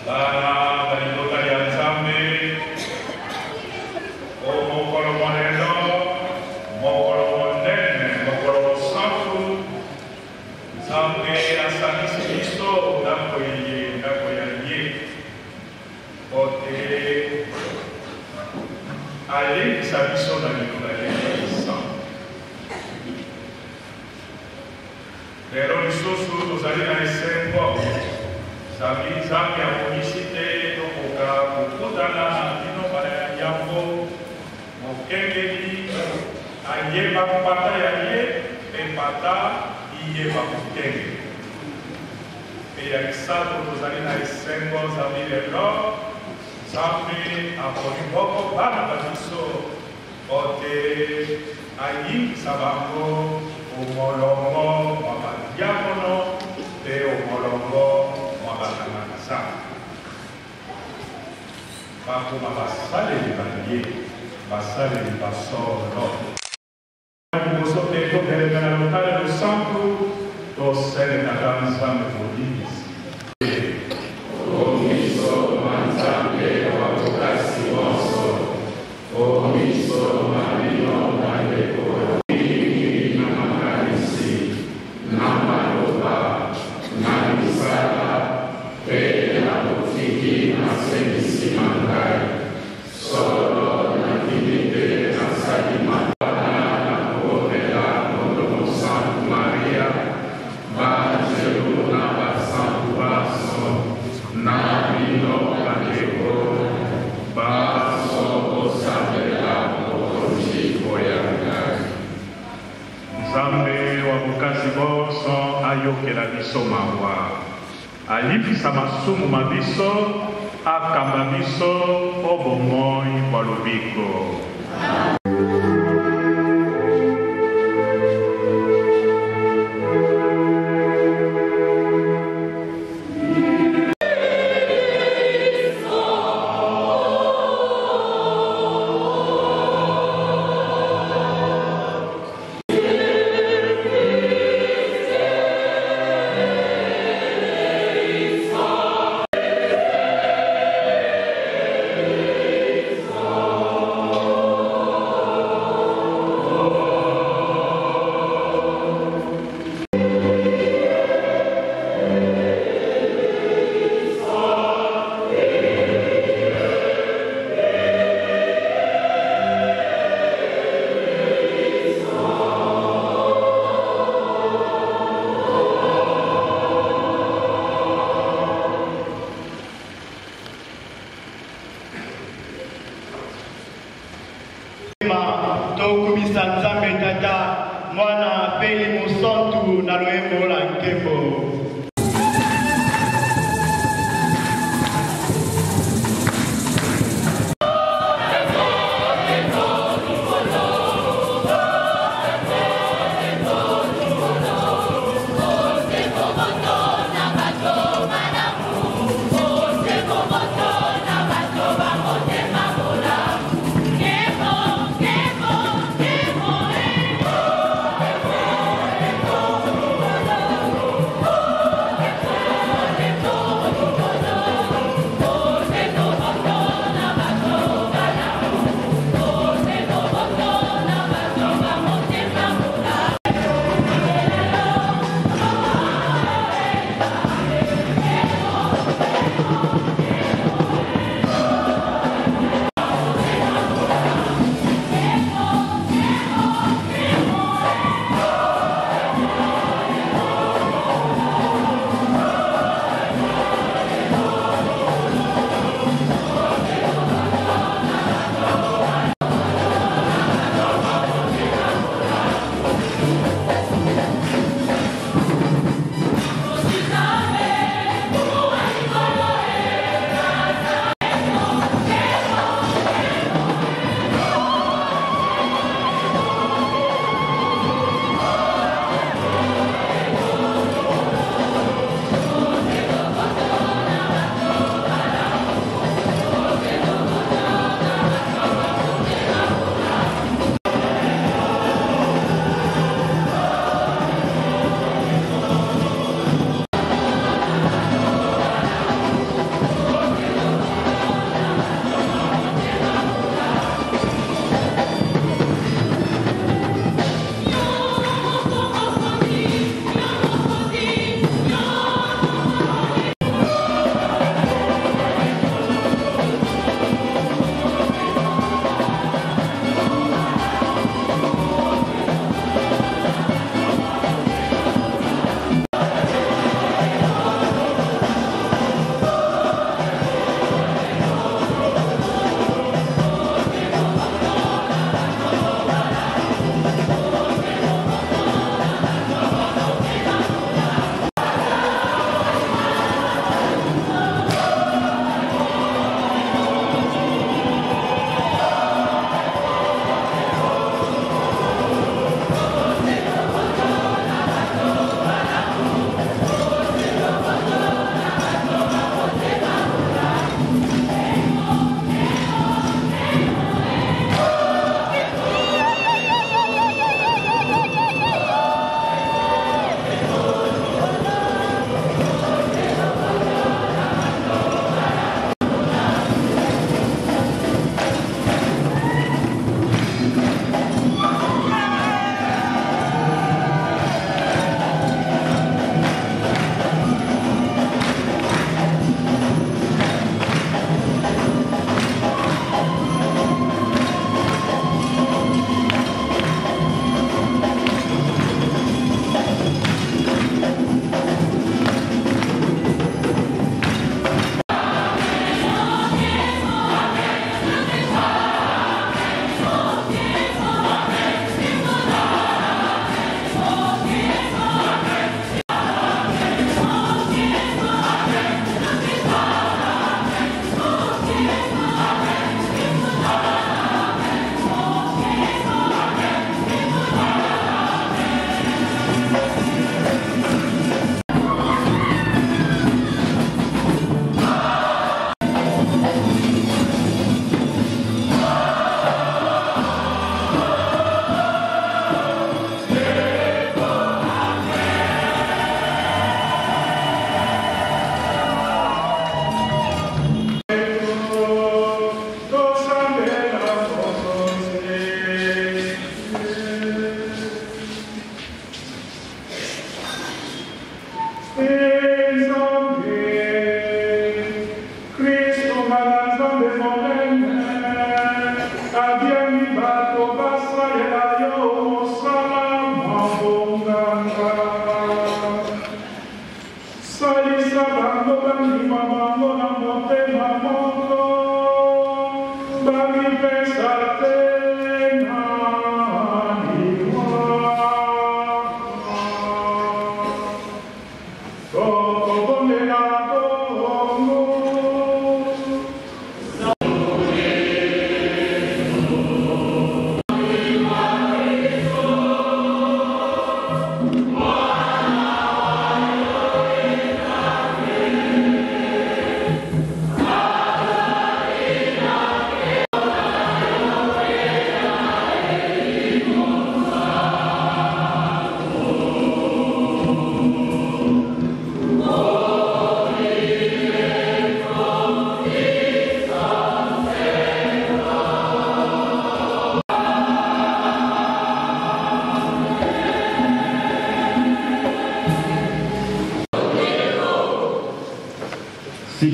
Yeah.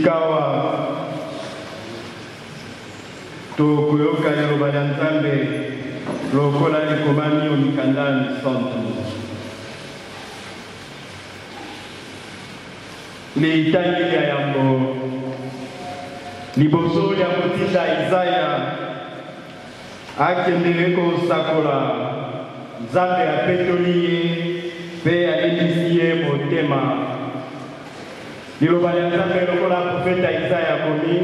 likawa tokoyoka liloba lya Nzambe lokola likomami omikanda ya misantu. Litangi lya yambo liboso lya kotinda Isaya akendele kosakola Nzambe apetoli ye mpe alendisi ye motema. Liloba lya Nzambe lokola profeta Isaya komi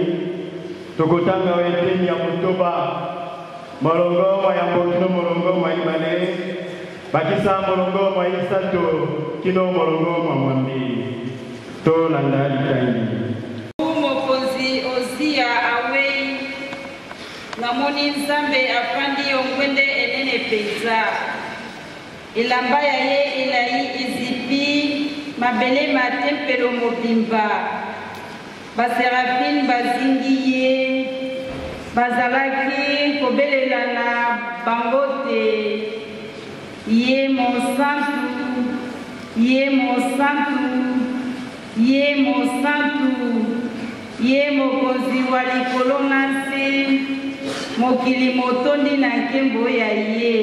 tokotanga weteni ya motoba molongo mwa yambo kino molongo mwa ibale bakisa molongo mwa isato kino molongo mwa mwambi to landa litangi. Mokonzi Ozia awei namoni Nzambe afandi ongwende enene penza ilamba ya ye ilai izipi mabele matempelo mobimba baserafine bazingi ye bazalaki kobelela na bangote ye mosantu ye mosantu ye mosantu ye mokonzi wa likolo na nse mokili motondi na nkembo ya ye.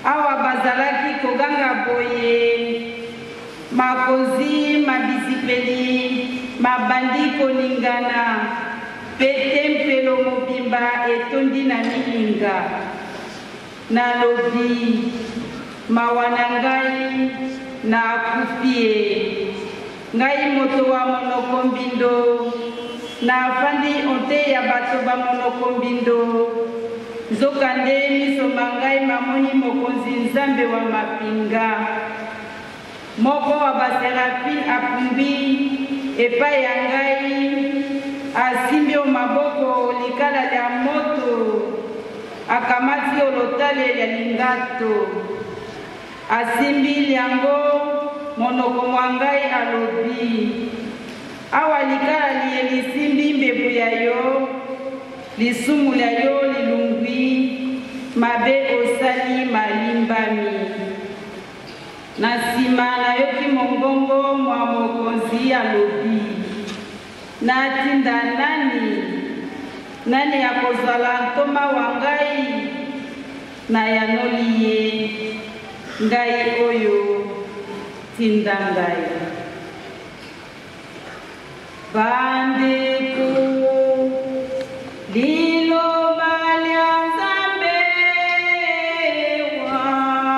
Awa bazalaki koganga boye makonzi mabisipeli mabandi koningana pe tempelo mobimba etondi na milinga nalobi mawa na ngai na akufie ngai moto wa monoko mbindo na afandi onte ya bato ba monoko mbindo nzokande miso mangai mamoni mokonzi Nzambe wa mapinga moko wa baserafine apumbi epai ya ngai asimbi maboko likala lya moto akamati olotale ya lingato asimbi liango monoko mwa ngai alobi awa likala liye lisimbi mbebu ya yo lisumu lya yo lilungwi mabe osali malimbami na nsima nayoki mongongo mwa mokonzi alobi natinda nani akozala ntoma wa ngai na yanoli ye ngai oyo tinda ngai bandeko liloba lya Nzambe wana.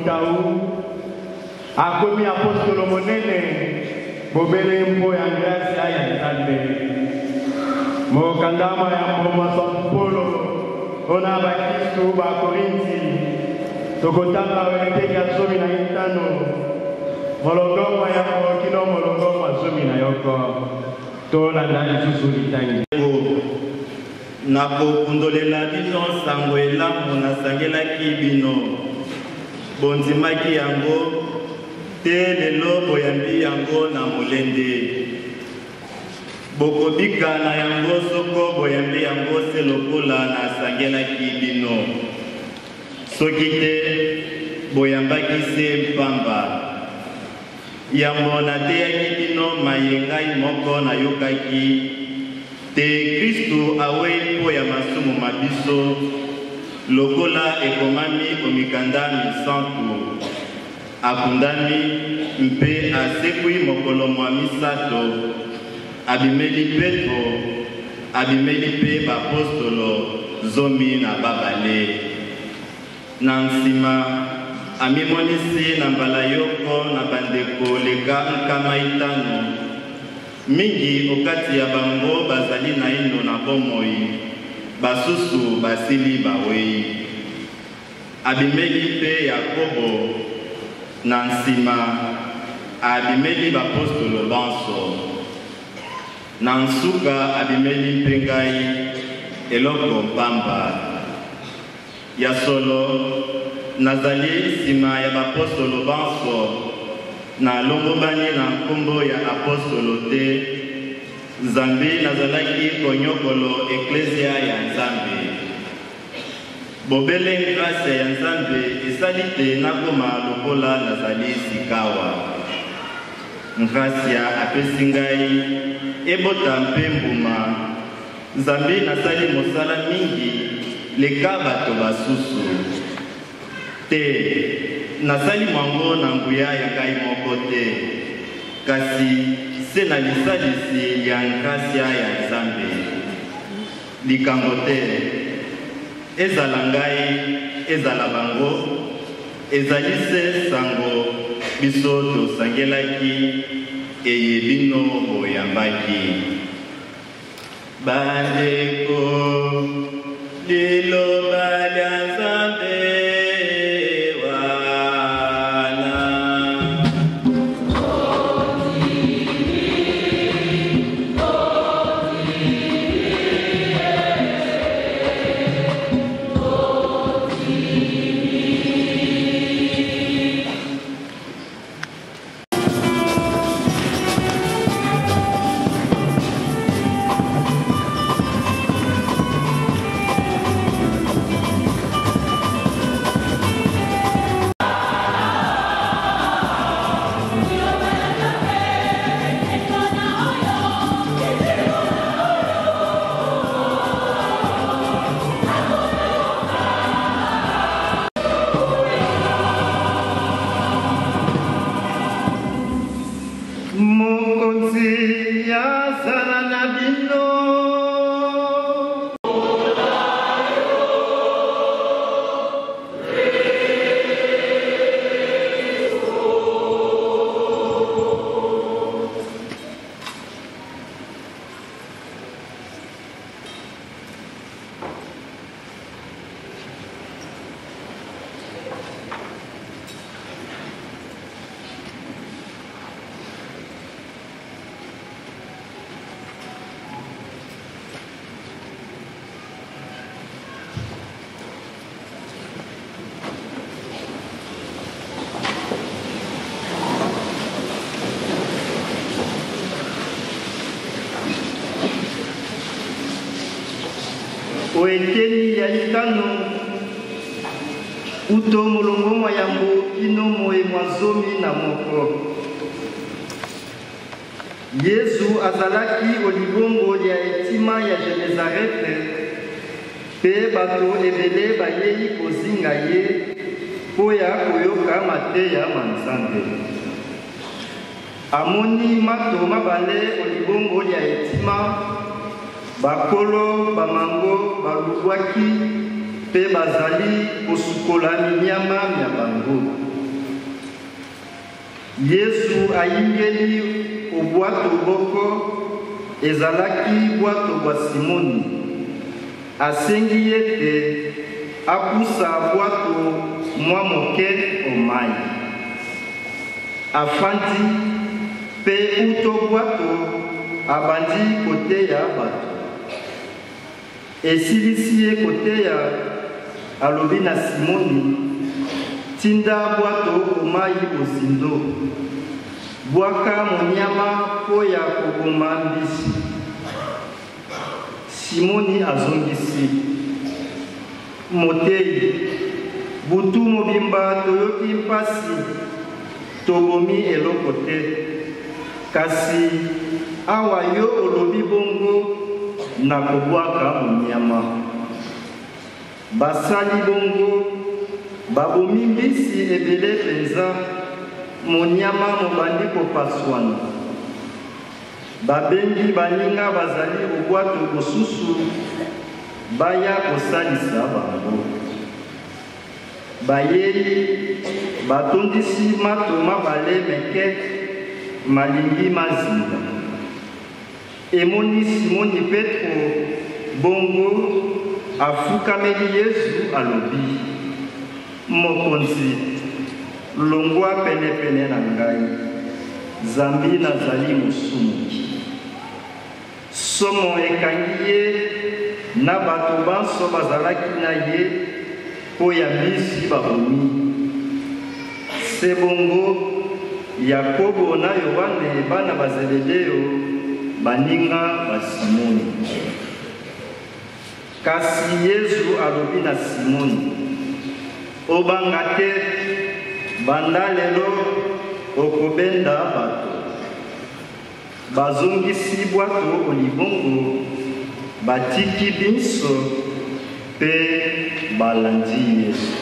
Montau, akomi apostolo monene, bobele mpo ya grâce ya Nzambe. Mokandama ya mboma São Paulo, ona bakristu ba Korinti, tokotanga weteki ya 15, molongoma ya mokino molongoma 11 tona ndani susu litangi. Nakokundolela bino sango elamu nasangelaki bino bondimaki yango te lelo boyambi yango na molende bokobika na yango soko boyambi yango se lokola nasangelaki bino soki te boyambaki se pamba yambo nateyaki bino mayengai moko nayokaki te Kristu awe mpo ya masumu mabiso lokola ekomami omikanda misantu akundami mpe asekwi mokolo mwa misato abimeli Petro abimeli mpe bapostolo 12 na nsima amimonisi na mbala yoko na bandeko leka 5 mingi okati ya bango bazali na ino na bomoi basusu basili bawei abimeli mpe Yakobo na nsima abimeli bapostolo banso na nsuka abimeli mpe ngai eloko pamba ya solo nazali nsima ya bapostolo banso na longobani na nkombo ya apostolo te Nzambe nazalaki konyokolo eklesia ya Nzambe bobele grâce ya Nzambe esali te nakoma lokola nazali sikawa gracia apesi ngai ebota mpe mbuma Nzambe nasali mosala mingi leka bato basusu te nasali mwango na nguya ya ngai moko te kasi se na lisalisi ya gracia ya Nzambe likambo te ezala ngai ezala bango ezali se sango biso tosangelaki eyebino boyambaki bandeko liloba lya Nzambe oekeli ya litano uto molongo mwa yambo kino moye mwa 11. Yesu azalaki olibongo lya etima ya Genezarete pe bato ebele bayei kozinga ye po ya koyoka mateya ma Nzambe. Amoni mato mabale olibongo lya etima bakolo bamango balubwaki pe bazali kosukola minyama ya bango. Yesu ayingeli obwato boko ezalaki bwato bwa Simoni asengi ete apusa bwato mwa moke omai afandi pe uto bwato abandi koteya bato esilisi ye koteya alobi na Simoni tinda bwato omai ozindo bwaka monyama po ya koboma mbisi. Simoni azongisi motei butu mobimba toyoki mpasi tobomi eloko te kasi awa yo olobi bongo na kobwaka monyama. Basali bongo babomi mbisi ebele penza monyama mobandi kopaswana. Babengi baninga bazali obwato mosusu baya kosalisa bango. Bayeli batondisi mato mabale meke malingi mazinga. Emoni Simoni Petro bongo afukameli Yesu alobi mokonzi longwa pene na ngai zambi nazali mosumuki. Somo ekangi ye na bato banso bazalaki na ye po ya mbisi babomi. Sebongo Yakobo na Yohane bana ba Zebedeo baninga ba Simoni. Kasi Yesu alobi na Simoni obanga te banda lelo okobenda bato. Bazongisi bwato olibongo batiki binso pe balandi Yesu.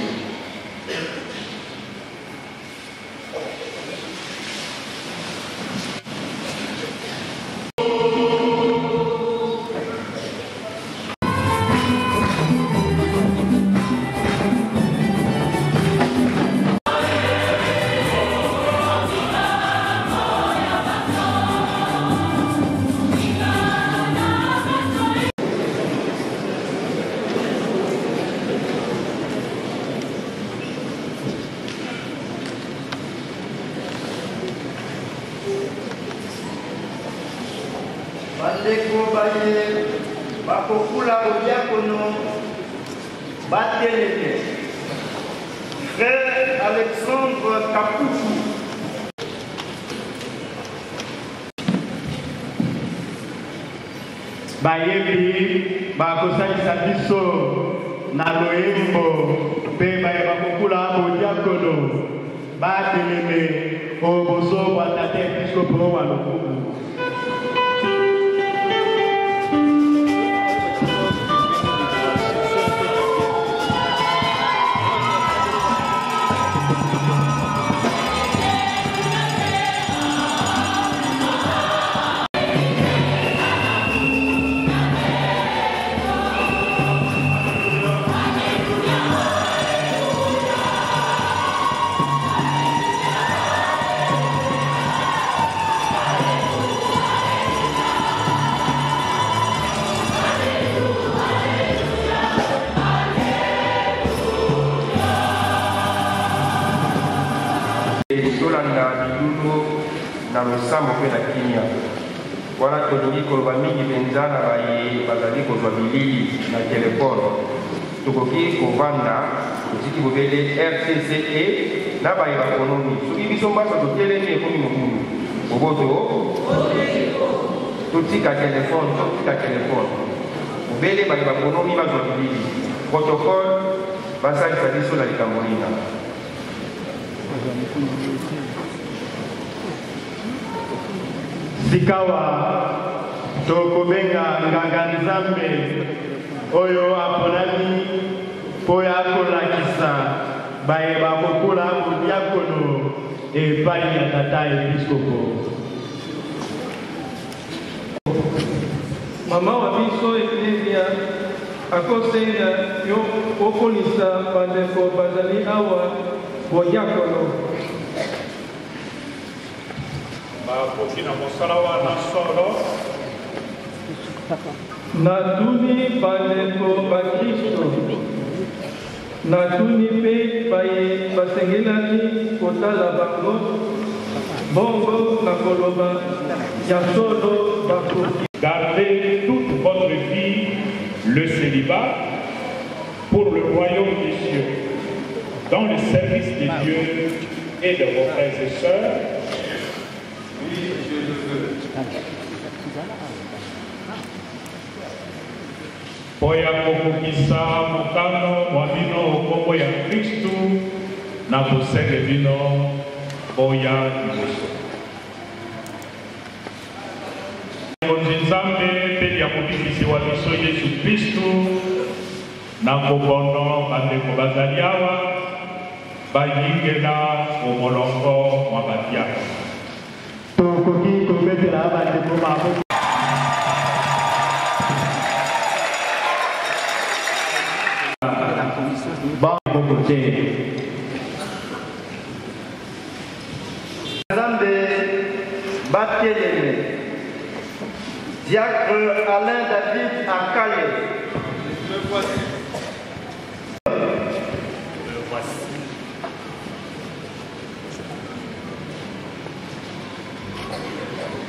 Bandeko baye bakokula odiakono batelele. Frère Alexandre Kapuku. Bayebi bakosalisa biso na loyembo pe baye bakokula odiakono batelele oboso wa tate episkopo wa lokumu. tolanda bilulo na losambo mpe na kimia wana tolingi koloba mingi mpenza na baye bazali kozwa bilili na telefone tokoki kovanda totiki bobele RCCE na baye bakonomi soki biso mbasa totelemi ekomi mokulu boboto totika telefone bobele baye bakonomi bazwa bilili protocole basalisa biso na likambo lina. Sikawa tokobenga nganga nzambe oyo aponami po ya kolakisa baye bakokula diakono epai ya tata episkopo. Mama wa biso eklesia akosenga yo okolisa bandeko bazali awa bodiakono bakokina mosala wana solo natuni bandeko bakristo natuni mpe basengelaki kotala bango bongo na koloba ya solo bakoki. Gardez toute votre vie le célibat pour le royaume des cieux, dans le service de Dieu et de vos frères et sœurs. Oui, je le veux. Poya kokokisa mokano mwa bino kombo ya Kristu na bosenge bino boya liboso. Konzi Nzambe mpe ya mobikisi wa biso Yesu Kristu na kobono bandeko bazali awa bayingela omolongo mwa batiaka. Tokoki kobetela bandeko maboko. Nzambe bateleme diacre Alain David Akale. Le voici.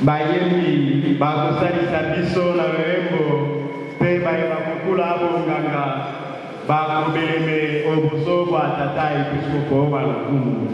Bayembi bakosalisa biso na lolembo mpe bayeba kokula bonganga bakobeleme obuso bwa tata episkopo balokumu.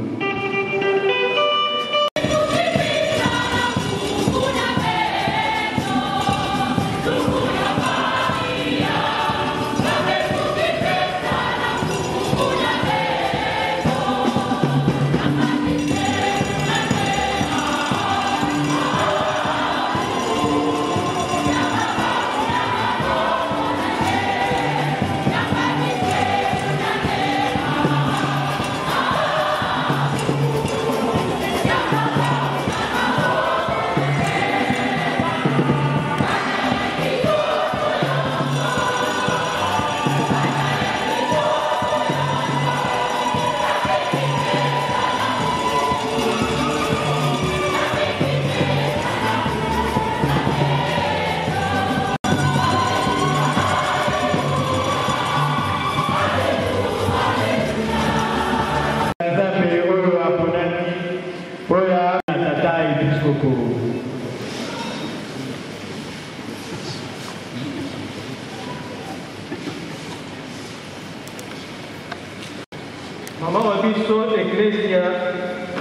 Mama wa biso Ecclesia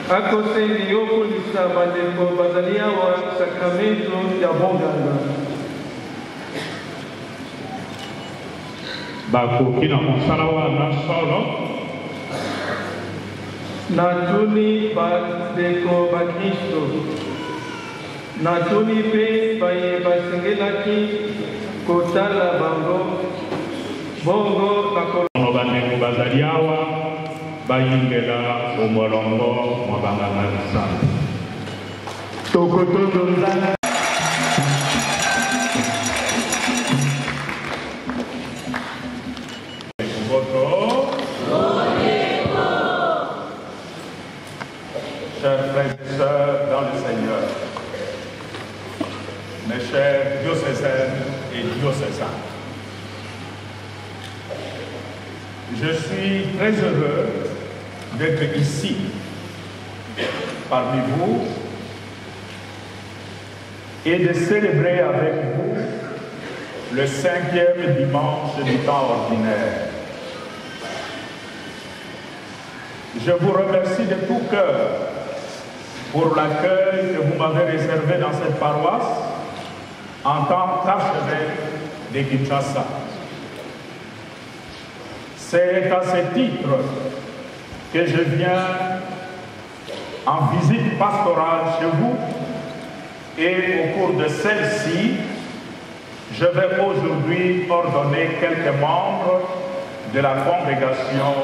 akosengi yokolisa bandeko bazali awa sakramento ya bonganga. Bakoki na mosala wana solo natuni bandeko bakristo natuni mpe basengelaki kotala bango bongo na kolono bandeko bazali awa bayingela omolongo mwa banganga misango. Tokotondo Nzambe. Chers frères et sœurs dans le Seigneur, mes chers diocésaines et diocésains, je suis très heureux d'être ici parmi vous et de célébrer avec vous le 5e dimanche du temps ordinaire. Je vous remercie de tout cœur pour l'accueil que vous m'avez réservé dans cette paroisse en tant qu'archevêque de Kinshasa. C'est à ce titre que je viens en visite pastorale chez vous et au cours de celle-ci, je vais aujourd'hui ordonner quelques membres de la congrégation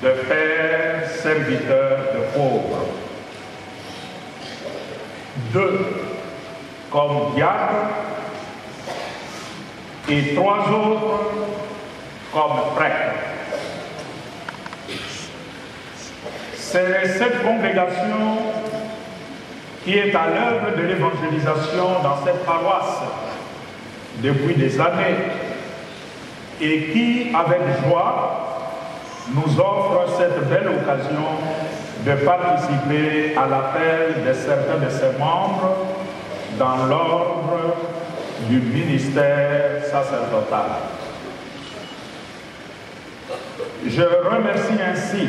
de pères serviteurs de pauvres. 2 comme diacres et 3 autres comme prêtres. C'est cette congrégation qui est à l'œuvre de l'évangélisation dans cette paroisse depuis des années et qui, avec joie, nous offre cette belle occasion de participer à l'appel de certains de ses membres dans l'ordre du ministère sacerdotal. Je remercie ainsi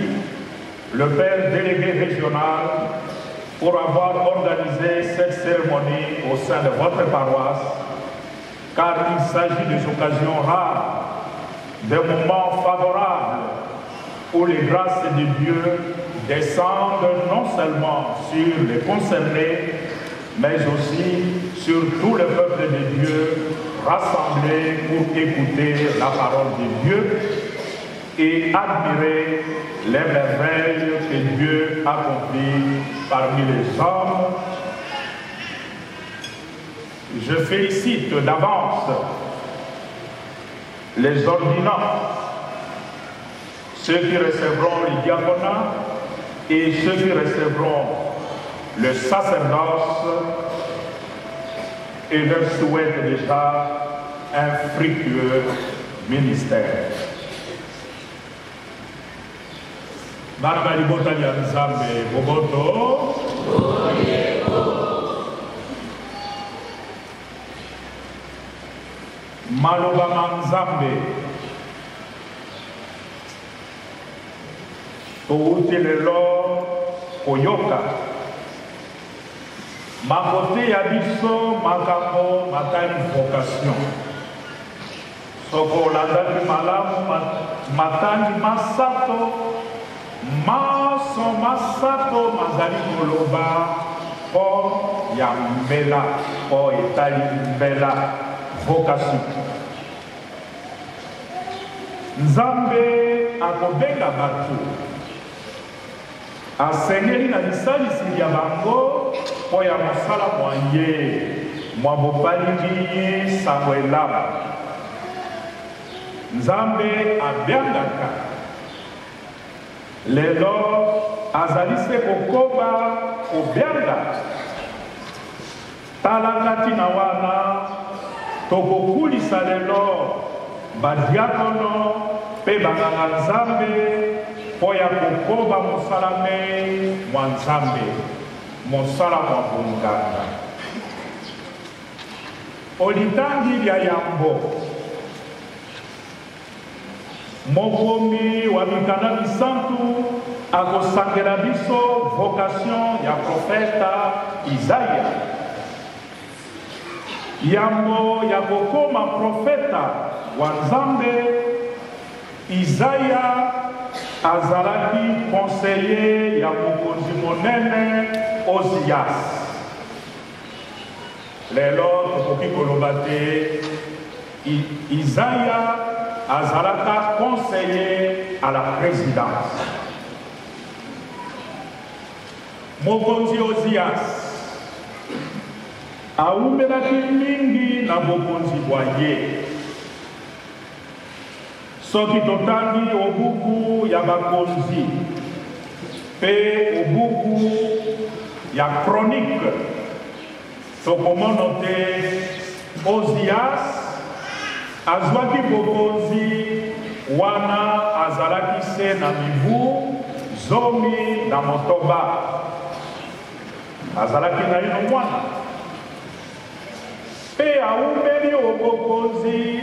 le Père délégué régional pour avoir organisé cette cérémonie au sein de votre paroisse, car il s'agit des occasions rares, des moments favorables où les grâces de Dieu descendent non seulement sur les concernés, mais aussi sur tout le peuple de Dieu rassemblé pour écouter la parole de Dieu et admirer les merveilles que Dieu accomplit parmi les hommes. Je félicite d'avance les ordinants, ceux qui recevront le diaconat et ceux qui recevront le sacerdoce, et leur souhaite déjà un fructueux ministère. Bana libota ya Nzambe boboto maloba ma Nzambe touti lelo koyoka makote ya biso makambo matali vocation soko landaki malamu matani masato masato mazali koloba po ya mbela po etali mbela vocation. Nzambe akobenga bato asengeli na lisalisi ya bango po ya mosala mwaye mwa bopalingi sango elama. Nzambe abyangaka lelo azali se kokoba kobyanga tala kati na wana tokokulisa lelo badiakono mpe banganga Nzambe mpo ya kokoba mosala mwa Nzambe, mosala mwa bonganga. Olitangi lya yambo mokomi wa mikanda misantu akosangela biso vocation ya profeta Isaya. Yambo ya kokoma profeta wa Nzambe, Isaya azalaki conseiller ya mokonzi monene Ozias. Lelo tokoki koloba te Isaya azalaka conseiller à la présidence. Mokonzi Ozias aumelaki mingi na bokonzi bwa ye. Soki totangi obuku ya bakonzi pe obuku ya chronique tokomona te Ozias azwaki bokonzi wana azalaki se na mibu zomi na motoba, azalaki na ino mwana pe aumeli obokonzi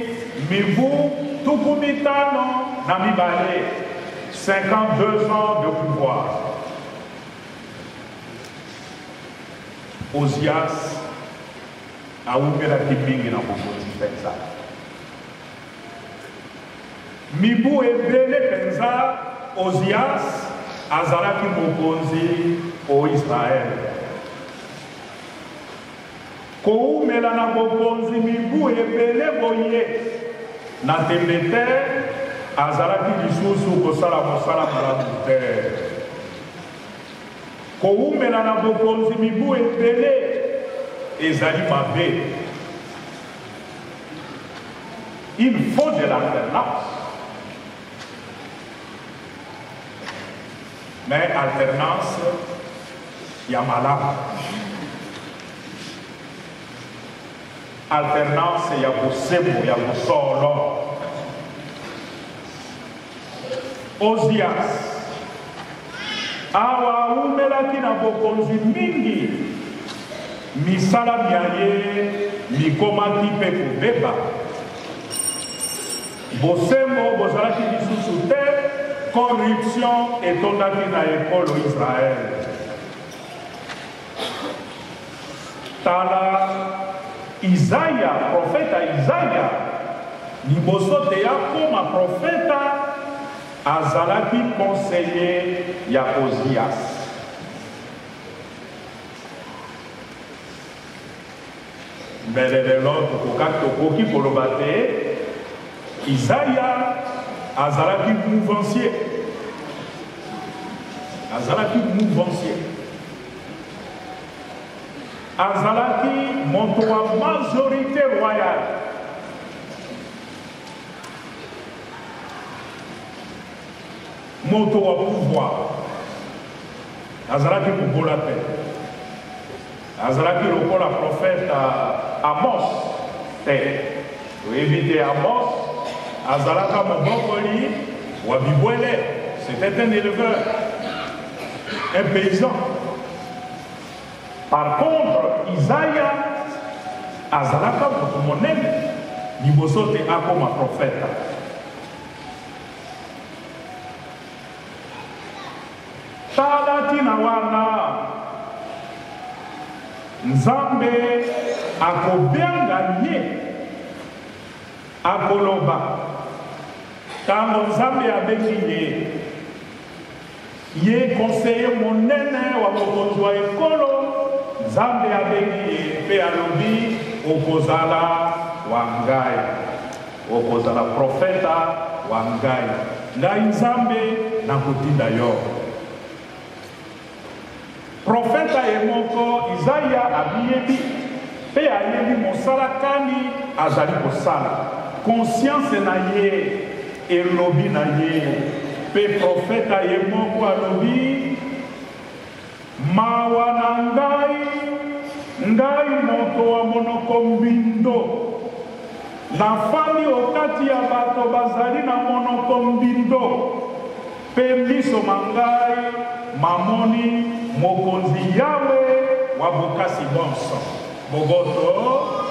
mibu tuku mitano na mibale, 52 ans de pouvoir. Ozias aumelaki mingi na bokonzi mpenza. Mibu ebele penza Ozias azalaki mokonzi o Israel. Koumela na bokonzi mibu ebele boye na tembe te azalaki lisusu kosala mosala malamu te. Koumela na bokonzi mibu ebele ezali mabe. Il faut de l'alternance. Mais alternance, il y a malade. alternance ya bosemo ya bosolo. Ozias awa umelaki na bokonzi mingi, misala miaye mikomaki mpe kobeba. Bosembo bozalaki lisusu te, corruption etondaki na ekolo Israel. Tala Isaya, profeta Isaya, liboso te yakoma profeta, azalaki conseiller ya Ozias. Mbele lelo tokoki koloba te, Isaya azalaki mouvancier. Azalaki mouvancier. Azalaki moto wa majorité royale. Moto wa pouvoir. Azalaki kubola te. Azalaki lokola prophète Amos te. Éviter Amos. Azalaka mobokoli wa bibwele. C'était un éleveur, un paysan. Par contre, Isaya azalaka moto monene liboso te akoma profeta. Tala tina wana Nzambe akobenga ye akoloba. Tango Nzambe abengi ye conseiller monene wa mokonzi wa ekolo, Nzambe abengi ye mpe alobi okozala wa ngai, okozala profeta wa ngai. Ngai Nzambe nakotinda yo. Profeta ye moko Isaya abiyebi mpe ayebi mosala kani azali kosala. Conscience na ye elobi na ye. Pe profeta ye moko alobi mawa na ngai moto wa monoko mbindo, nafandi okati ya bato bazali na monoko mbindo, pe miso mangai mamoni mokonzi Yawe wa bokasi bonso. Bogoto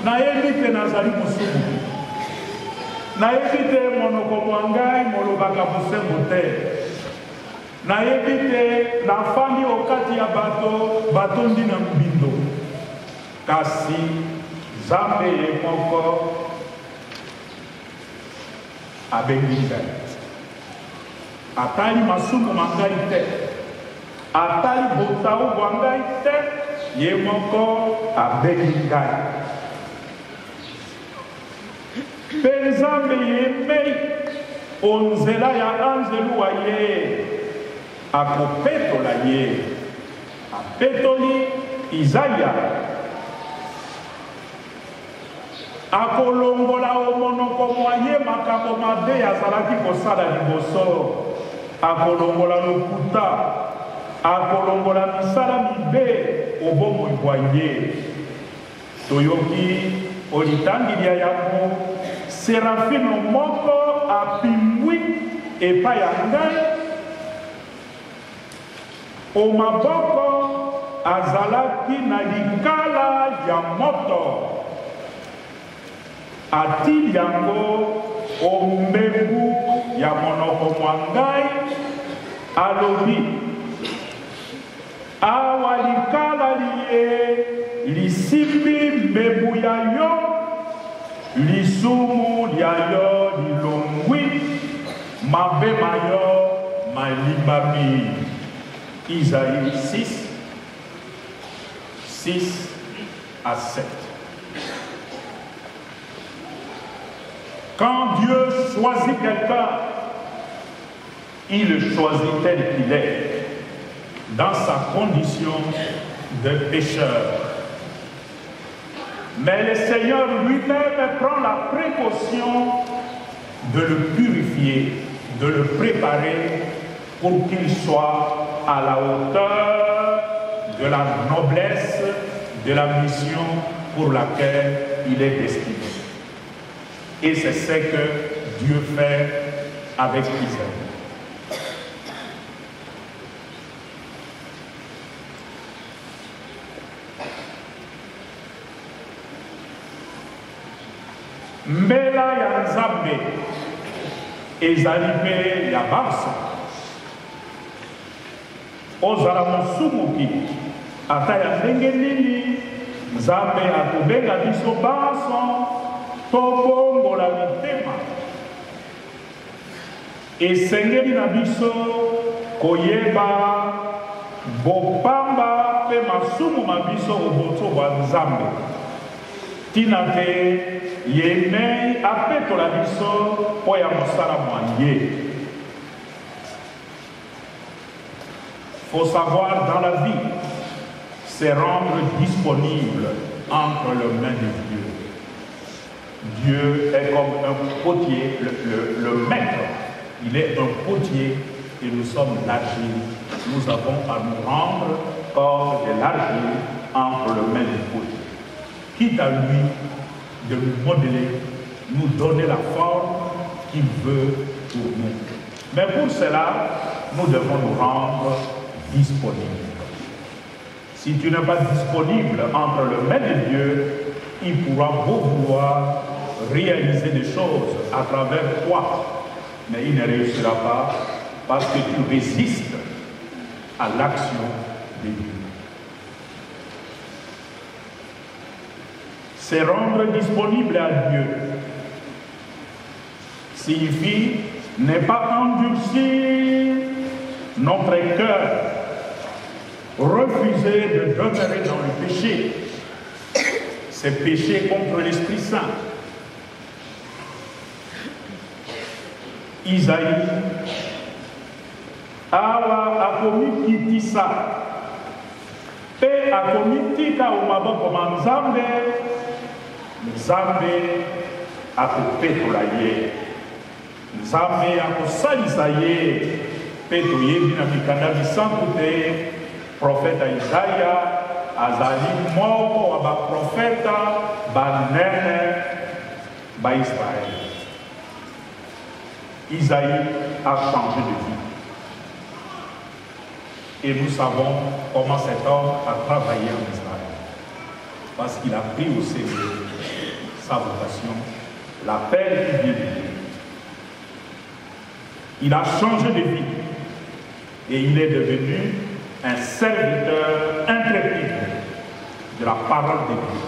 nayebi te nazali mosusu, nayebi te monoko mwangai molobaka bosembo te, nayebi te nafandi okati ya bato batondi na mbindo. Kasi Nzambe ye moko abengi ngai, atali masumu mangai te, atali botau bwa ngai te, ye moko abengi ngai. Pe Nzambe yemei onzela ya anzelu wa ye akopetola ye, apetoli Isaya akolongola omonoko mwa ye makambo mabe azalaki kosala liboso, akolongola lokuta, akolongola misala mibe obomoi bwa ye. Toyoki olitangilia yango Serafino moko apimbwi epai ya ngai, o maboko azalaki na likala ya moto, atili yango o mbebu ya monoko mwa ngai, alobi awa likala liye lisimbi mbebu ya yo, lisumu lya yo lilongwi, mabema yo malimbami. Isaïe 6, 6 à 7. Quand Dieu choisit quelqu'un, il le choisit tel qu'il est, dans sa condition de pécheur. Mais le Seigneur lui-même prend la précaution de le purifier, de le préparer pour qu'il soit à la hauteur de la noblesse de la mission pour laquelle il est destiné. Et c'est ce que Dieu fait avec Isaïe. Mbela ya Nzambe ezali mpe ya basa ozala mosumuki ata ya ndenge nini Nzambe akobenga biso basa tobongola mitema esengeli na biso koyeba bopamba mpe masumu ma biso oboto bwa Nzambe tina te yemei apetola biso mpo ya mosala mwa ye. Faut savoir dans la vie se rendre disponible entre les mains de Dieu. Dieu est comme un potier, le maître, il est un potier et nous sommes l'argile. Nous avons à nous rendre comme de l'argile entre les mains du potier. Quitte à lui de nous modeler, nous donner la forme qu'il veut pour nous. Mais pour cela, nous devons nous rendre disponibles. Si tu n'es pas disponible entre les mains de Dieu, il pourra beau vouloir réaliser des choses à travers toi, mais il ne réussira pas parce que tu résistes à l'action de Dieu. Se rendre disponible à Dieu signifie ne pas endurcir notre cœur, refuser de demeurer dans le péché, c'est pécher contre l'Esprit Saint. Isaïe awa akomi kitisa pe akomi tika umaboko ma Nzambe Nzambe akopetola ye Nzambe akosalisa ye pe toyebi na mikanda bisantu te profeta Isaïa azali moko wa baprofeta banene ba Israël. Isaïe a changé de vie. Et nous savons comment cet homme a travaillé en Israël. Parce qu'il a pris au sérieux sa vocation, l'appel qui vient de Dieu. Il a changé de vie. Et il est devenu un serviteur intrépide de la parole de Dieu.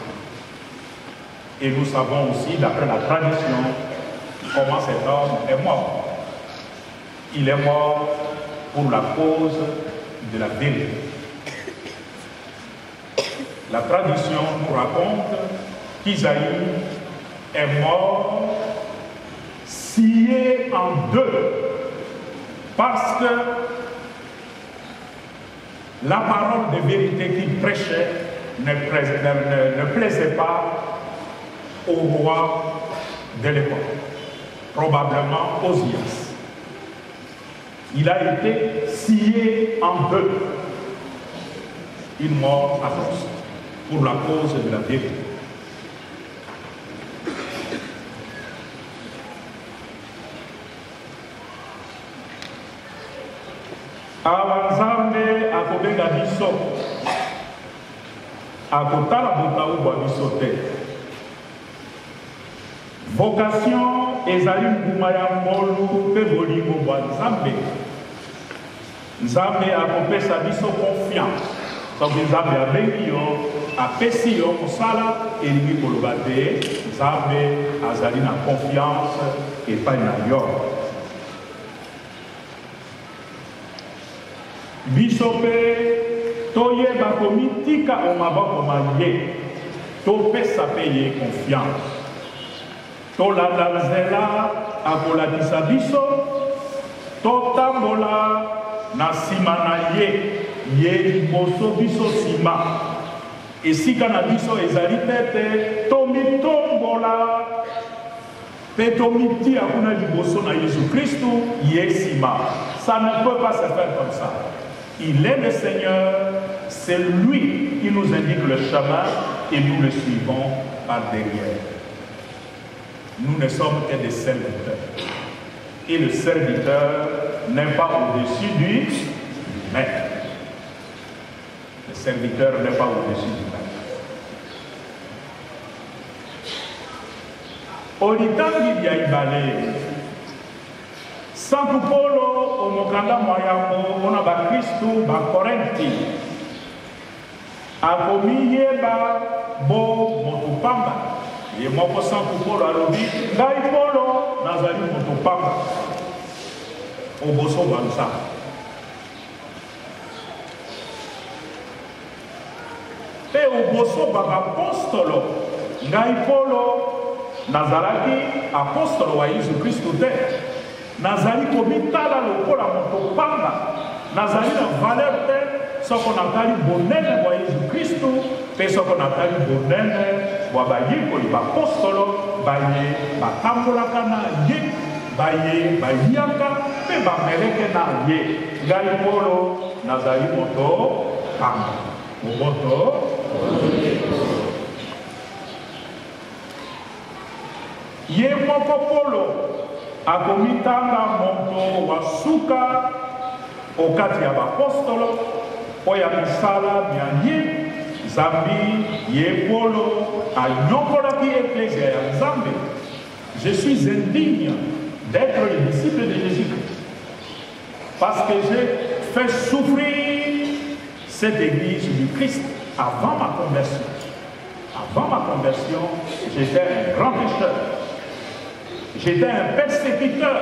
Et nous savons aussi, d'après la tradition, comment cet homme est mort. Il est mort pour la cause de la vérité. La tradition nous raconte qu'Isaïe est mort scié en deux parce que la parole de vérité qu'il prêchait ne plaisait pas au roi de l'époque, probablement Osias. Il a été scié en deux. Il mort atroce pour la cause de la vérité. Awa Nzambe akobenga biso akotala botaou bwa biso te. Vocation ezali mbuma ya mbolu mpe bolingo bwa Nzambe. Nzambe akopesa biso confiance. Soki Nzambe abengi yo, apesi yo kosala elingi koloba te, Nzambe azali na confiance epai na yo. Biso mpe toyeba komitika o maboko ma ye, topesa mpe ye confiance. Tolanda nzela akolakisa biso, totambola na nsima na ye, ye liboso biso nsima. Esika na biso ezali tete, tomitombola mpe tomitia kuna liboso na Jésus Christ, ye nsima. Ça ne peut pas se faire comme ça. Il est le Seigneur, c'est lui qui nous indique le chemin et nous le suivons par derrière. Nous ne sommes que des serviteurs. Et le serviteur n'est pas au-dessus du maître. Le serviteur n'est pas au-dessus du maître. Olitangi bya ibale Santo Polo omokanda moyambo ona ba Kristo ba Korenti akomiye ba bo motopamba ye moko Santo Polo alobi ngai Polo nazali motopamba oboso banza pe oboso ba apostolo ngai Polo nazalaki apostolo wa Yesu Kristo te nazali komitala lokola moto pamba nazali na valeur te soko natali bonene wa Yesu Kristo pe soko natali bonene wa bayekoli bapostolo baye batambolaka na ye baye bayaka pe bameleke na ye ngai Polo nazali moto pamba moboto ye moko Polo akomitanga moto wa suka okati ya bapostolo oya misala mya ye Zambi ye Polo anyokolaki eklesia ya Nzambe. Je suis indigne d'être le disciple de Jésus-Christ parce que j'ai fait souffrir cette église du Christ avant ma conversion. Avant ma conversion, j'étais un grand pécheur. J'étais un persécuteur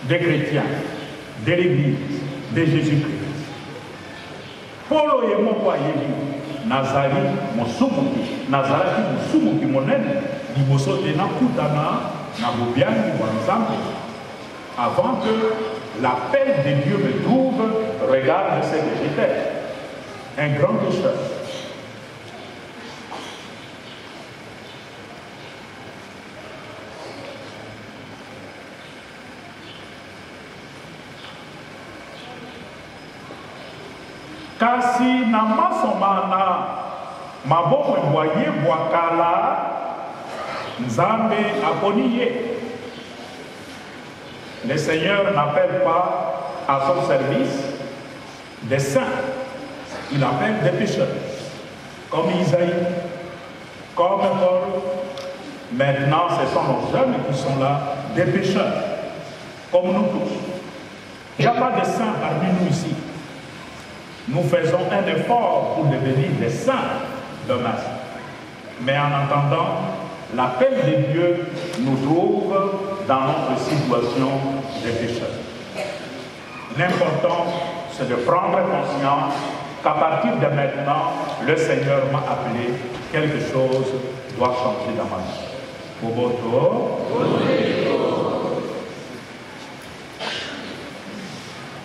des chrétiens, de l'Église, de Jésus-Christ. Polo et mon foyer, Nazari, mon soumuki, Nazaraki, mon soumuki, mon aide, Liboso de Nakutana, Nabobiani, Wanzambe. Avant que l'appel de Dieu me trouve, regarde ce que j'étais. Un grand pécheur. Kasi na masomana maboko boye bwakala Nzambe aponiye. Le Seigneur n'appelle pas à son service des saints, il appelle des pécheurs, comme Isaïe, comme Paul. Maintenant, ce sont nos jeunes qui sont là, des pécheurs, comme nous tous. Il n'y a pas de saints parmi nous ici. Nous faisons un effort pour devenir des saints demain. Mais en attendant, l'appel de Dieu nous trouve dans notre situation de pécheur. L'important, c'est de prendre conscience qu'à partir de maintenant, le Seigneur m'a appelé, quelque chose doit changer dans ma vie. Boboto.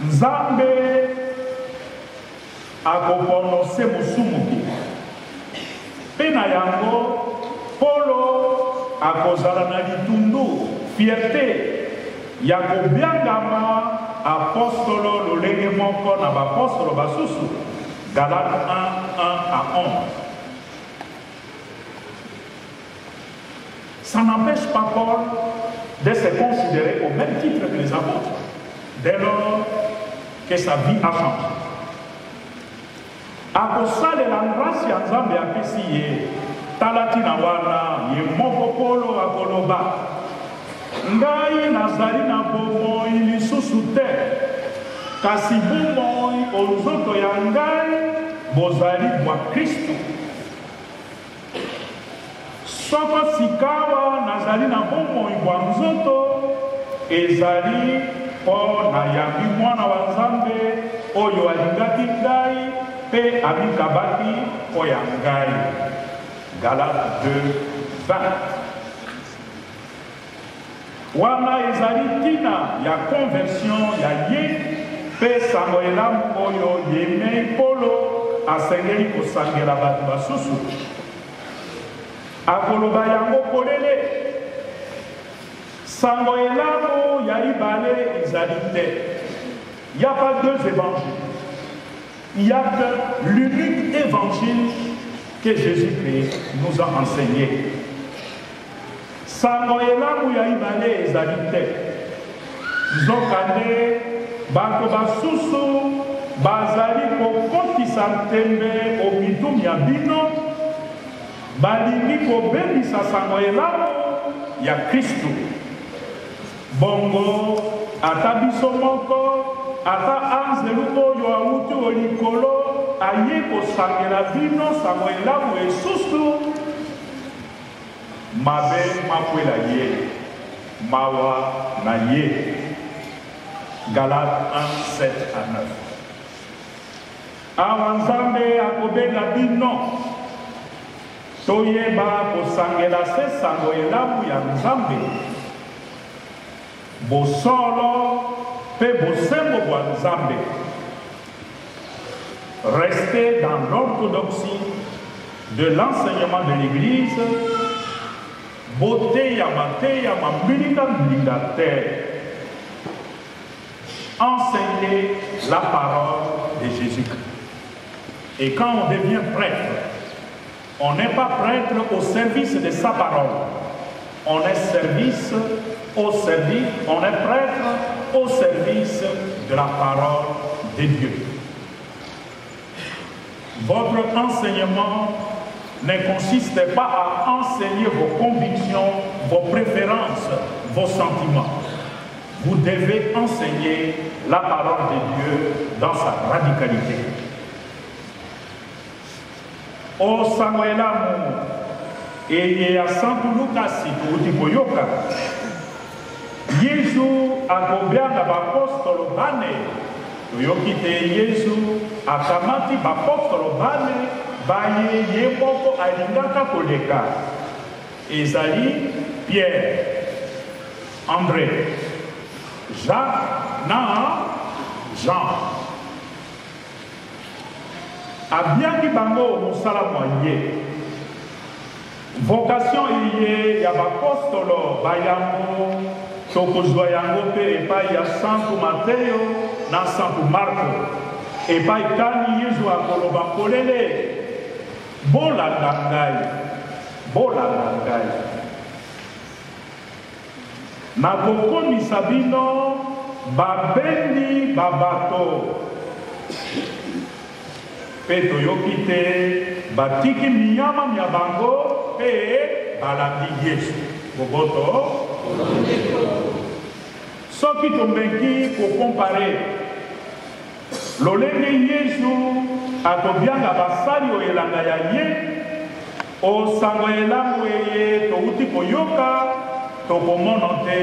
Nzambe akoponose musumuki pena yango Polo akozala na litundu fierté ya kobiangama apostolo lolenge moko na bapostolo basusu Galates 1:1-11. Ça n'empêche pas Paul de se considérer au même titre que les apôtres dès lors que sa vie a changé. Akosalela grâce ya Nzambe apesi ye talatina wana ye moko Polo akoloba ngai nazali na bomoi lisusu te kasi bomoi onzoto ya ngai bozali bwa Kristo soko sikawa nazali na bomoi bwa nzoto ezali mpo nayambi mwana wa Nzambe oyo alingaki ngai pe amikabaki mpo ya ngai. Galates 2:20. Wana ezali tina ya conversion ya ye pe sango elamu oyo yemei Polo asengeli kosangela bato basusu akoloba yango polele. Sango elamu ya ibale ezali te Il n'y a pas deux évangiles. Il y a que l'unique évangile que Jésus-Christ nous a enseigné. Sango elamu ya ibale ezalite. Nzokande banko basusu bazali kokotisa ntembe omitumi ya bino balingi kobebisa sango elamu ya Kristu. Bongo ata biso moko ata anzelu oyo awuti olikolo aye kosangela bino sango elamu esusu mabe makwela ye mawa na ye. Galates 1, 7 à 9. Awa Nzambe akobenga bino toyeba kosangela se sango elamu ya Nzambe bosolo pe bosembo bwa Nzambe. Restez dans l'orthodoxie de l'enseignement de l'Église. Beauté ya mateya mambilika mbilingate. Enseignez la parole de Jésus-Christ. Et quand on devient prêtre, on n'est pas prêtre au service de sa parole. On est on est prêtre au service de la parole de Dieu. Votre enseignement ne consiste pas à enseigner vos convictions, vos préférences, vos sentiments. Vous devez enseigner la parole de Dieu dans sa radicalité. O Samuelamu, et à Santo Lucas, Utikoyoka, Yesu akobianga bapostolo bane, toyokite Yesu akamati bapostolo bane, baye ye moko alingaka koleka. Ezali Pierre, André, Jacques, Jean. Abiaki bango musala moye. Vocation iye ya bapostolo bayango tokozwa yango pe epai ya Santo Mateo na Santo Marco. Epai kani Yesu akoloba kolele bolanda ngai. Nakokomisa bino babendi babato. Pe toyoki te batiki miyama mya bango pe balandi Yesu. Boboto. Soki tombeki kokompare lolenge Yesu akobianga basali oyelanga ya ye osango elamu eye touti koyoka tokomona te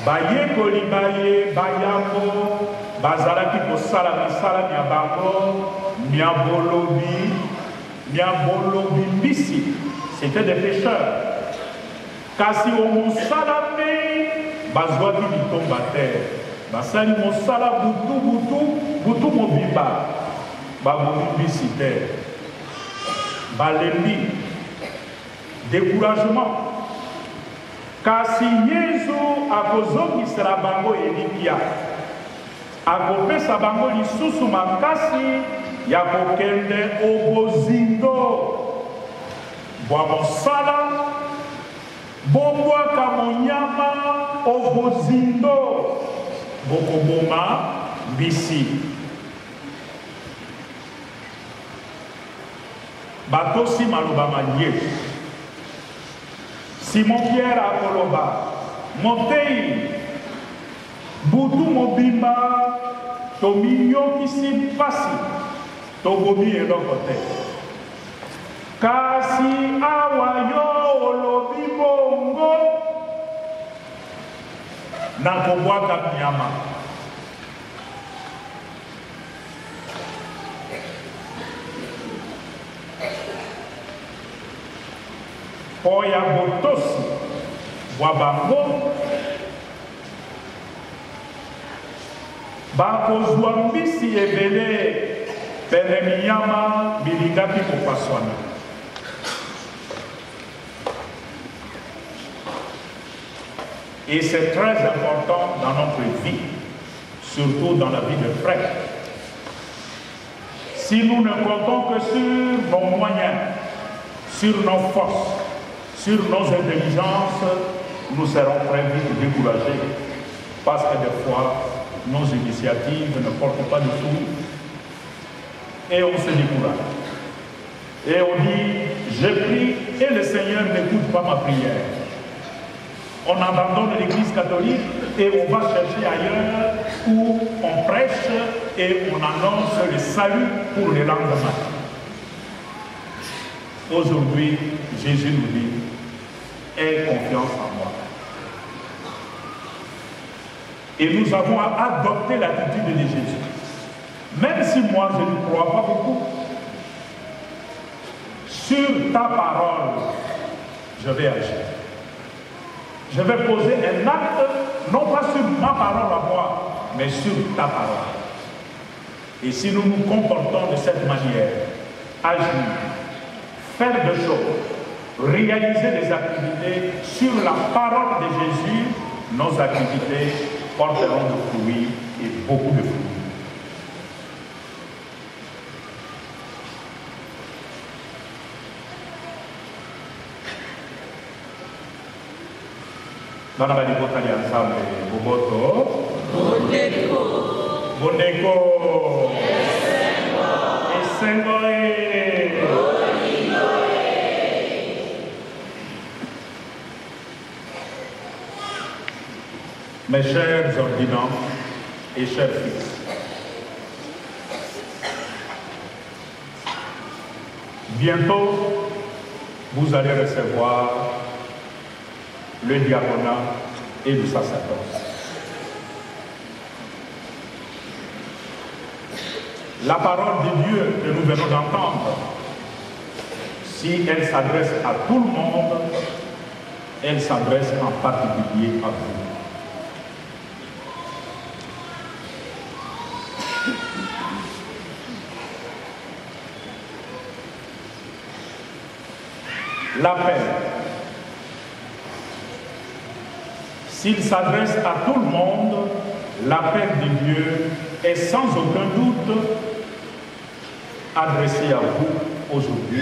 bayekoli baye bayambo bazalaki kosala misala mya bango miabolobi mbisi. C'était des pécheurs. Kasi o mosala pe bazwaki bitomba te basali mosala butu mobimba babomi mbisi te balembi découragement. Kasi Yesu akozongisela bango elikya akopesa bango lisusu makasi ya kokende obozindo bwa mosala bobwaka monyama obozindo bokoboma mbisi. Batosi maloba ma Yesu. Simon Pierre akoloba motei butu mobimba tomiyokisi pasi tobomi eloko te. Kasi awa yo olobi bongo nakobwaka nyama. Oya botosi bwa bango bakozwa mbisi ebele pene minyama bilingaki kopaswana. Et c'est très important dans notre vie. surtout dans la vie de prêtre. Si nous ne comptons que sur nos moyens, sur nos forces, sur nos intelligences, nous serons très vite découragés parce que des fois, nos initiatives ne portent pas du tout et on se décourage. Et on dit, je prie et le Seigneur n'écoute pas ma prière. On abandonne l'Église catholique et on va chercher ailleurs où on prêche et on annonce le salut pour le lendemain. Aujourd'hui, Jésus nous dit, aie confiance en moi. Et nous avons à adopter l'attitude de Jésus. Même si moi je ne crois pas beaucoup, sur ta parole, je vais agir. Je vais poser un acte, non pas sur ma parole à moi, mais sur ta parole. Et si nous nous comportons de cette manière, agir, faire des choses, réaliser des activités sur la parole de Jésus, nos activités porteront de fruits et beaucoup de fruits. Bana bali botali ensemble boboto Bondeko Esengo Mes chers ordinants et chers fils, bientôt vous allez recevoir le diaconat et le sacerdoce. La parole de Dieu que nous venons d'entendre, si elle s'adresse à tout le monde, elle s'adresse en particulier à vous. L'appel, s'il s'adresse à tout le monde, l'appel de Dieu est sans aucun doute adressé à vous aujourd'hui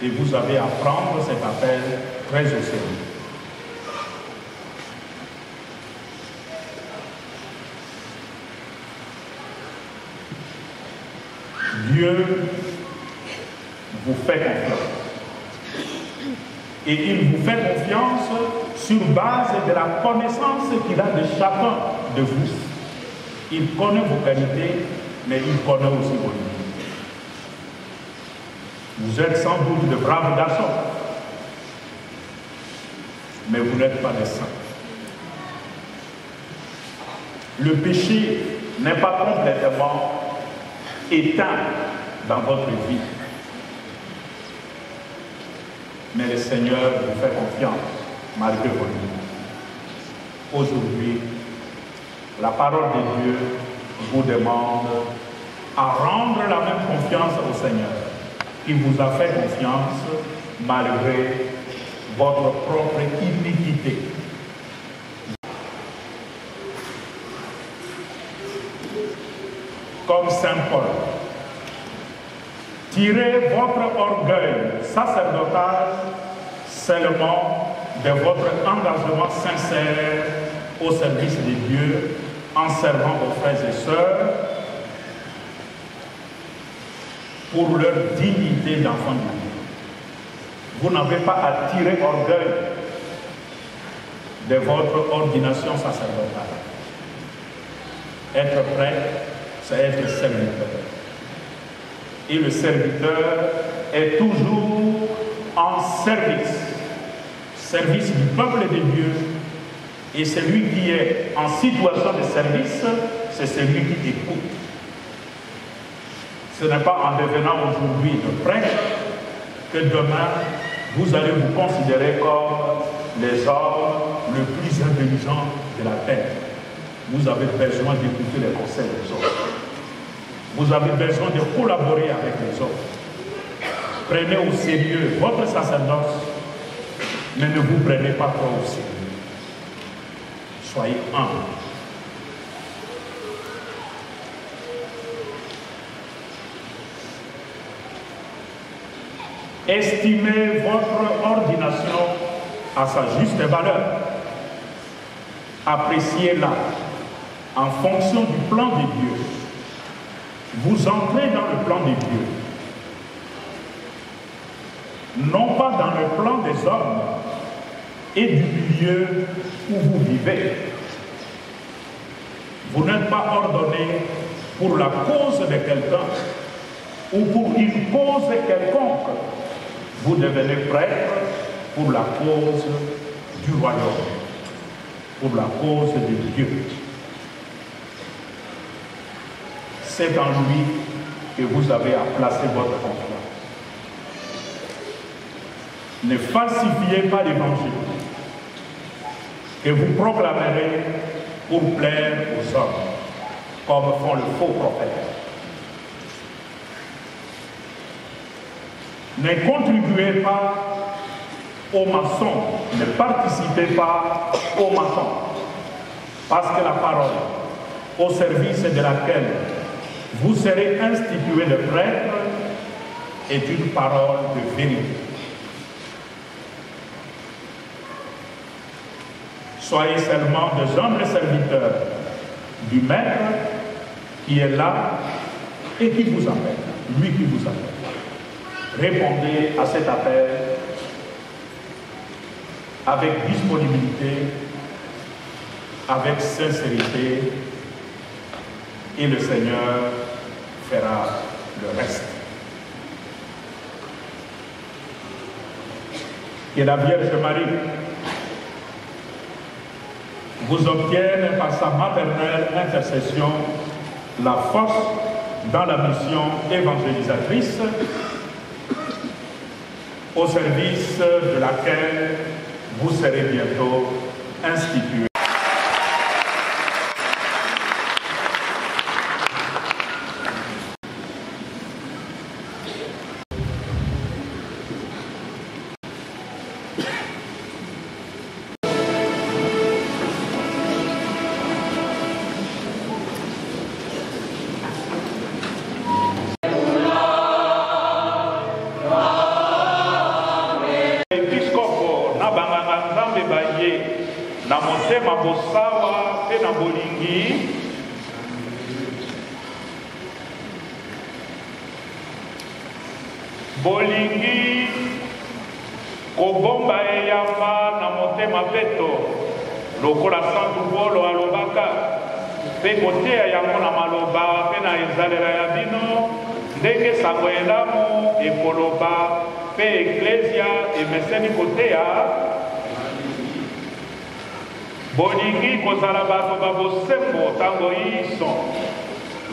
et vous avez à prendre cet appel très au sérieux. Dieu vous fait confiance. Et il vous fait confiance sur base de la connaissance qu'il a de chacun de vous. Il connaît vos qualités, mais il connaît aussi vos limites. Vous êtes sans doute de braves garçons, mais vous n'êtes pas des saints. Le péché n'est pas complètement éteint dans votre vie. Mais le Seigneur vous fait confiance malgré vos limites. Aujourd'hui, la parole de Dieu vous demande à rendre la même confiance au Seigneur, qui vous a fait confiance malgré votre propre iniquité. Comme Saint Paul, tirez votre orgueil sacerdotal seulement de votre engagement sincère au service de Dieu en servant vos frères et sœurs pour leur dignité d'enfant de Dieu. Vous n'avez pas à tirer orgueil de votre ordination sacerdotale. Être prêtre, c'est être serviteur. Et le serviteur est toujours en service. Service du peuple de Dieu. Et celui qui est en situation de service, c'est celui qui écoute. Ce n'est pas en devenant aujourd'hui de prêtre que demain vous allez vous considérer comme les hommes les plus intelligents de la terre. Vous avez besoin d'écouter les conseils des autres. Vous avez besoin de collaborer avec les autres. Prenez au sérieux votre sacerdoce, mais ne vous prenez pas trop au sérieux. Soyez humbles. estimez votre ordination à sa juste valeur. Appréciez-la en fonction du plan de Dieu. Vous entrez dans le plan de Dieu, non pas dans le plan des hommes et du milieu où vous vivez. Vous n'êtes pas ordonné pour la cause de quelqu'un ou pour une cause quelconque. Vous devenez prêtre pour la cause du royaume, pour la cause de Dieu. C'est en lui que vous avez à placer votre confiance. Ne falsifiez pas l'évangile que vous proclamerez pour plaire aux hommes, comme font le faux prophète. Ne contribuez pas aux maçons, ne participez pas aux maçons, parce que la parole au service de laquelle vous serez institué de prêtre est une parole de vérité. Soyez seulement des humbles serviteurs du Maître qui est là et qui vous appelle, lui qui vous appelle. Répondez à cet appel avec disponibilité, avec sincérité, et le Seigneur fera le reste. Que la Vierge Marie vous obtienne par sa maternelle intercession la force dans la mission évangélisatrice au service de laquelle vous serez bientôt institués. Na motema bosawa pe na bolingi bolingi kobomba eyamba na motema peto lokola santu polo alobaka pe koteya yango na maloba pe na ezalela ya bino ndenge sango elamu ekoloba pe eklesia emeseni koteya bolingi kozala bato babosembo ntango yiso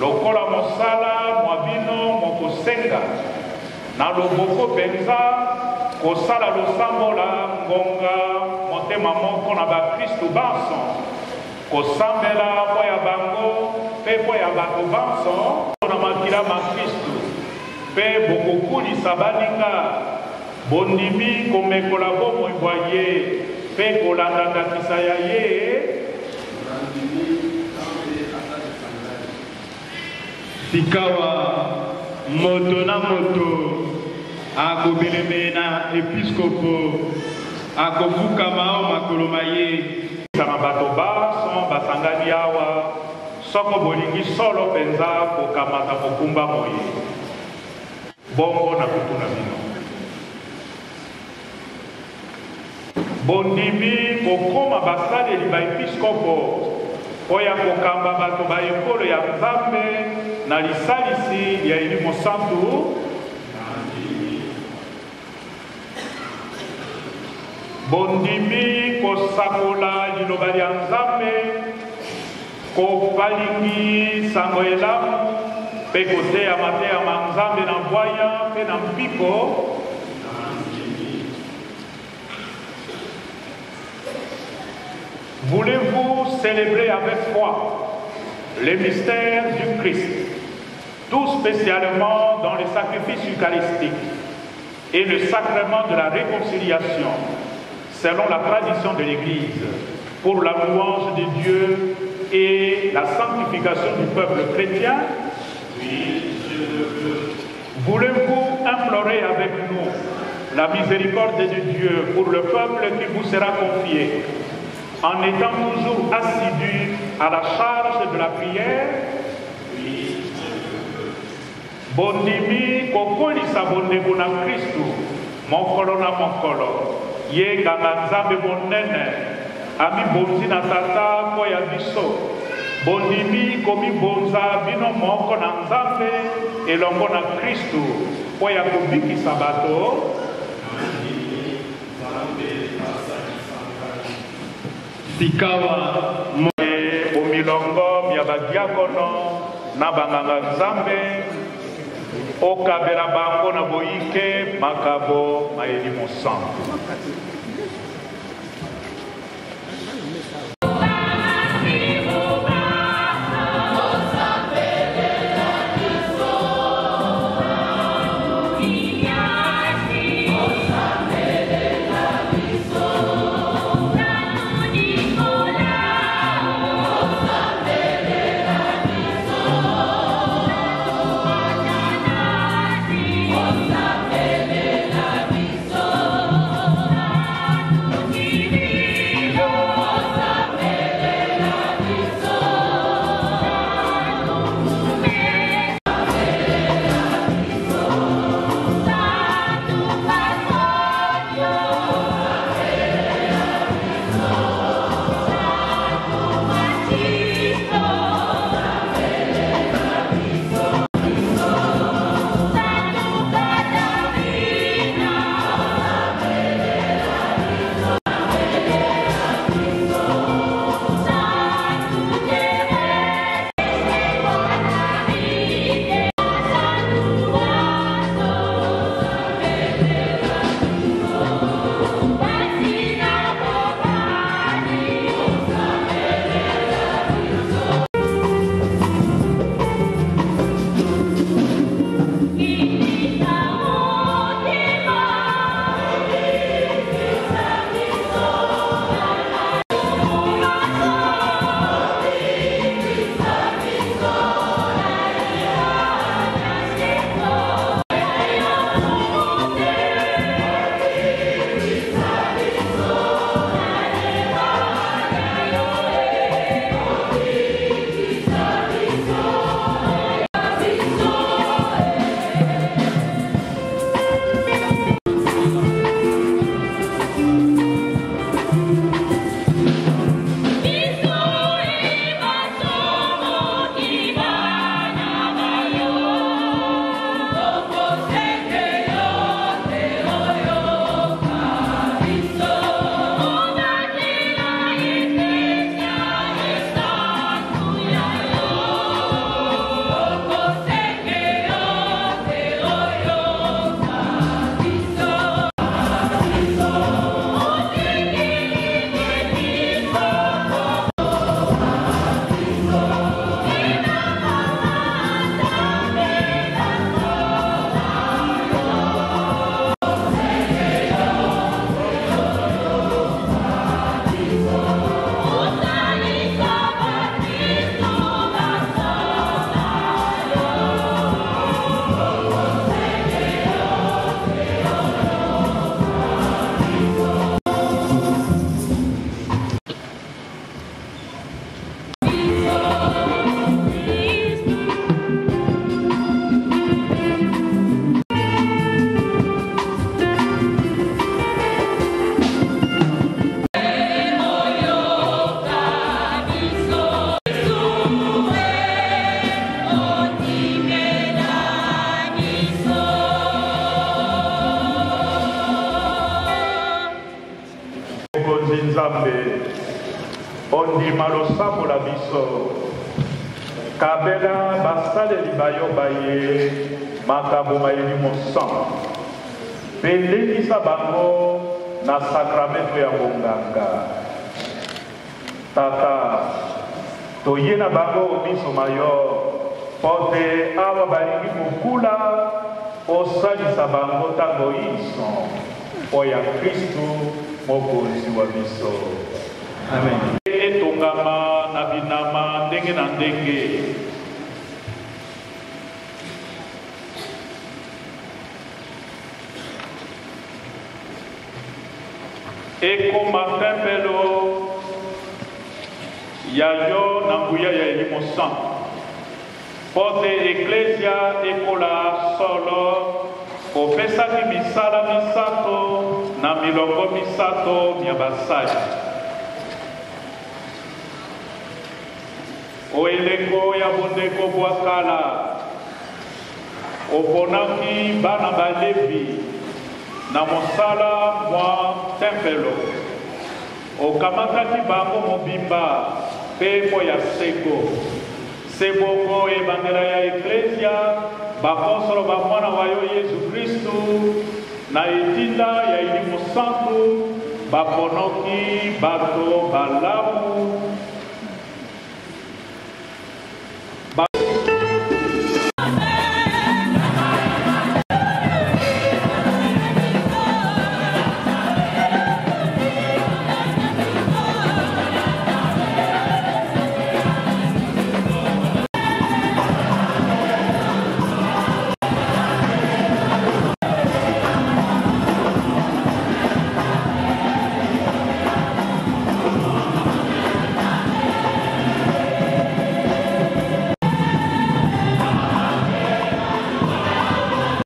lokola mosala mwa bino mokosenga na loboko mpenza kosala losambo la ngonga motema moko na bakristu banso kosambela mpo ya bango mpe mpo ya bato banso na makila makristu mpe bokokulisa baninga bondimi komekola bomoi bwa ye mpe kolanda ndakisa ya ye sikawa moto na moto akobeleme na episkopo akofukama o makolo maye na bato baso basangani awa soko bolingi solo mpenza kokamata kokumba moye bongo na kutu na bino bondimi kokoma basaleli baepiskopo oya kokamba bato ba ekolo ya Nzambe na lisalisi ya elimo santu bondimi kosakola liloba lya Nzambe kopalingi sango elamu mpe koteya mateya ma Nzambe na bwanya mpe na mpiko Voulez-vous célébrer avec foi les mystères du Christ, tout spécialement dans le sacrifice eucharistique et le sacrement de la réconciliation, selon la tradition de l'Église, pour la louange de Dieu et la sanctification du peuple chrétien? Oui, je le veux. voulez-vous implorer avec nous la miséricorde de Dieu pour le peuple qui vous sera confié, en étant toujours assidus à la charge de la prière? Bondimi kokolisa bondeko na Kristu mokolo na mokolo ye nganga nzambe monene ami bonzi na tata po ya biso bondimi komibonza bino moko na nzambe elongo na Kristu po ya kobikisa bato sikawa omilongo ya badiakono na banganga nzambe okabela bango na boyike makabo mayeli mosantu. ondima losambola biso kabela basaleli bayo baye makambo mayeli mosantu mpe lendisa bango na sakramento ya ngonganga. Tata toye na bango biso mayo mpo te awa balingi kokula osalisa bango ntango iso mpo ya Kristu mokonzi wa biso. Amen. Etongama na binama ndenge na ndenge. ekoma tempelo ya yo na nguya ya elimo santo pote eklesia ekola solo opesaki misala misato na milongo misato ya basali oeleko ya bondeko bwa kala oponaki bana balevi na mosala mwa tempelo okamataki bango mobimba mpe mpo ya seko sebongo ebandela ya eklesia bakonsolo bamwana wa yo yesu kristu na etinda ya elimo santu baponoki bato balamu